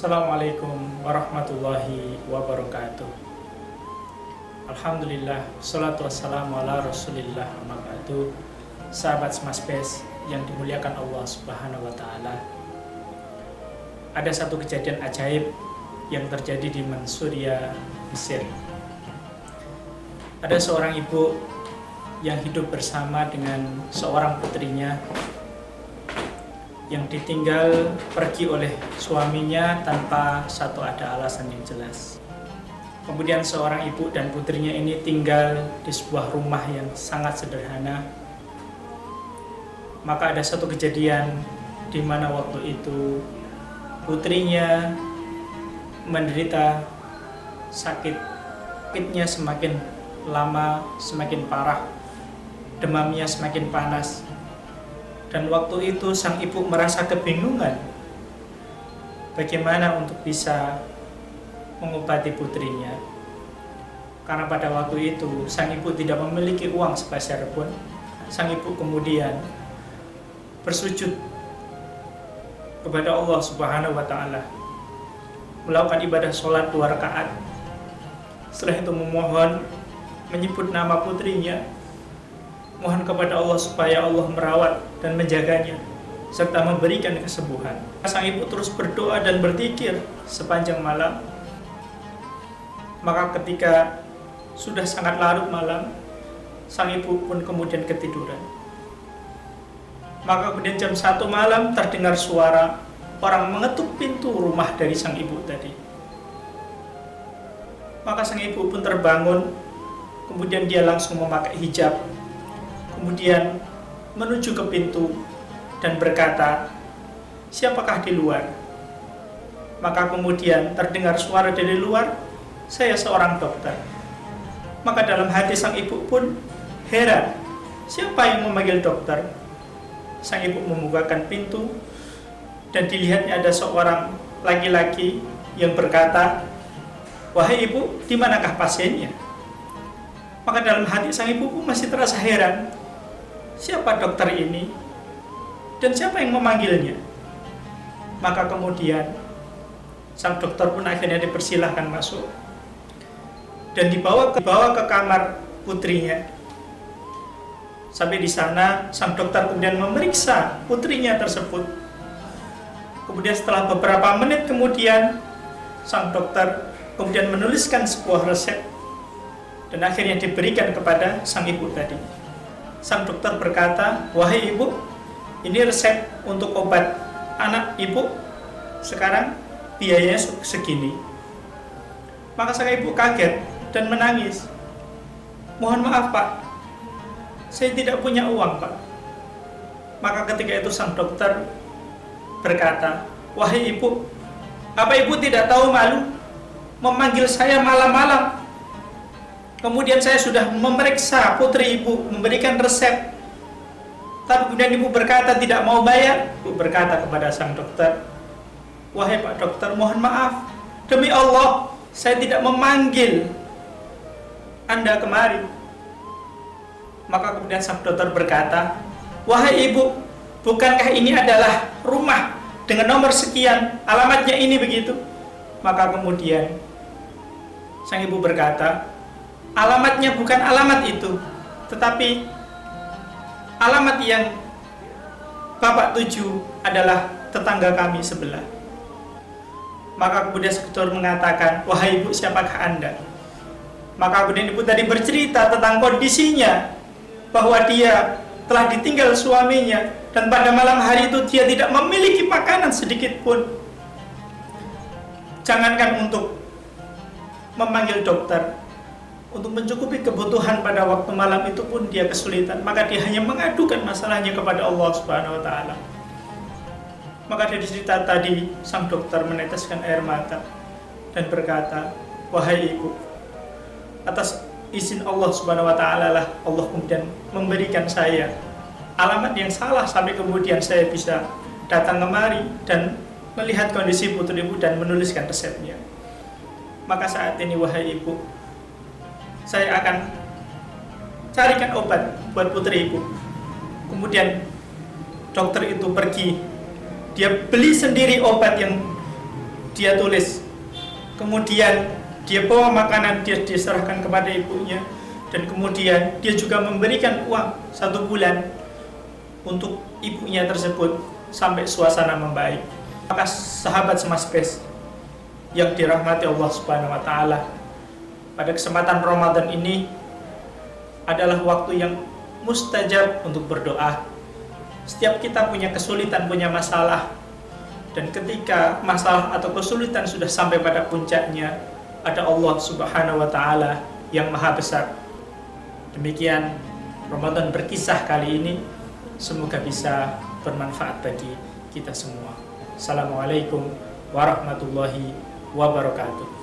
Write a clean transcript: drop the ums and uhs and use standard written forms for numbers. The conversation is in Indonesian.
Assalamualaikum warahmatullahi wabarakatuh. Alhamdulillah, salatu wassalamu ala rasulillah amma ba'du. Sahabat Smasbes yang dimuliakan Allah subhanahu wa ta'ala, ada satu kejadian ajaib yang terjadi di Mansuria, Mesir. Ada seorang ibu yang hidup bersama dengan seorang putrinya yang ditinggal pergi oleh suaminya tanpa satu ada alasan yang jelas. Kemudian seorang ibu dan putrinya ini tinggal di sebuah rumah yang sangat sederhana. Maka ada satu kejadian di mana waktu itu putrinya menderita sakit. Sakitnya semakin lama semakin parah, demamnya semakin panas. Dan waktu itu sang ibu merasa kebingungan bagaimana untuk bisa mengobati putrinya. Karena pada waktu itu sang ibu tidak memiliki uang sepeser pun. Sang ibu kemudian bersujud kepada Allah Subhanahu wa ta'ala, melakukan ibadah sholat 2 rakaat. Setelah itu memohon, menyebut nama putrinya, mohon kepada Allah supaya Allah merawat dan menjaganya serta memberikan kesembuhan. Sang ibu terus berdoa dan berzikir sepanjang malam. Maka ketika sudah sangat larut malam, sang ibu pun kemudian ketiduran. Maka kemudian jam 1 malam terdengar suara orang mengetuk pintu rumah dari sang ibu tadi. Maka sang ibu pun terbangun, kemudian dia langsung memakai hijab, kemudian menuju ke pintu dan berkata, "Siapakah di luar?" Maka kemudian terdengar suara dari luar, "Saya seorang dokter." Maka dalam hati sang ibu pun heran, siapa yang memanggil dokter? Sang ibu membukakan pintu dan dilihatnya ada seorang laki-laki yang berkata, "Wahai ibu, di manakah pasiennya?" Maka dalam hati sang ibu pun masih terasa heran, siapa dokter ini dan siapa yang memanggilnya. Maka kemudian sang dokter pun akhirnya dipersilahkan masuk dan dibawa ke kamar putrinya. Sampai di sana sang dokter kemudian memeriksa putrinya tersebut. Kemudian setelah beberapa menit kemudian sang dokter kemudian menuliskan sebuah resep dan akhirnya diberikan kepada sang ibu tadi. Sang dokter berkata, "Wahai ibu, ini resep untuk obat anak ibu, sekarang biayanya segini." Maka sang ibu kaget dan menangis. "Mohon maaf Pak, saya tidak punya uang Pak." Maka ketika itu sang dokter berkata, "Wahai ibu, apa ibu tidak tahu malu memanggil saya malam-malam? Kemudian saya sudah memeriksa putri ibu, memberikan resep, tapi kemudian ibu berkata tidak mau bayar." Ibu berkata kepada sang dokter, "Wahai Pak Dokter, mohon maaf, demi Allah saya tidak memanggil Anda kemari." Maka kemudian sang dokter berkata, "Wahai ibu, bukankah ini adalah rumah dengan nomor sekian, alamatnya ini begitu?" Maka kemudian sang ibu berkata, "Alamatnya bukan alamat itu, tetapi alamat yang Bapak tuju adalah tetangga kami sebelah." Maka kemudian dokter mengatakan, "Wahai ibu, siapakah Anda?" Maka kemudian ibu tadi bercerita tentang kondisinya, bahwa dia telah ditinggal suaminya dan pada malam hari itu dia tidak memiliki makanan sedikit pun. Jangankan untuk memanggil dokter, untuk mencukupi kebutuhan pada waktu malam itu pun dia kesulitan. Maka dia hanya mengadukan masalahnya kepada Allah Subhanahu wa ta'ala. Maka dari cerita tadi sang dokter meneteskan air mata dan berkata, "Wahai ibu, atas izin Allah Subhanahu wa ta'ala lah Allah kemudian memberikan saya alamat yang salah sampai kemudian saya bisa datang kemari dan melihat kondisi putri ibu dan menuliskan resepnya. Maka saat ini wahai ibu, saya akan carikan obat buat putri ibu." Kemudian dokter itu pergi, dia beli sendiri obat yang dia tulis. Kemudian dia bawa makanan, dia diserahkan kepada ibunya, dan kemudian dia juga memberikan uang 1 bulan untuk ibunya tersebut sampai suasana membaik. Maka sahabat Semaspace yang dirahmati Allah Subhanahu wa taala, pada kesempatan Ramadan ini adalah waktu yang mustajab untuk berdoa. Setiap kita punya kesulitan, punya masalah, dan ketika masalah atau kesulitan sudah sampai pada puncaknya, ada Allah Subhanahu wa taala yang maha besar. Demikian Ramadan berkisah kali ini, semoga bisa bermanfaat bagi kita semua. Assalamualaikum warahmatullahi wabarakatuh.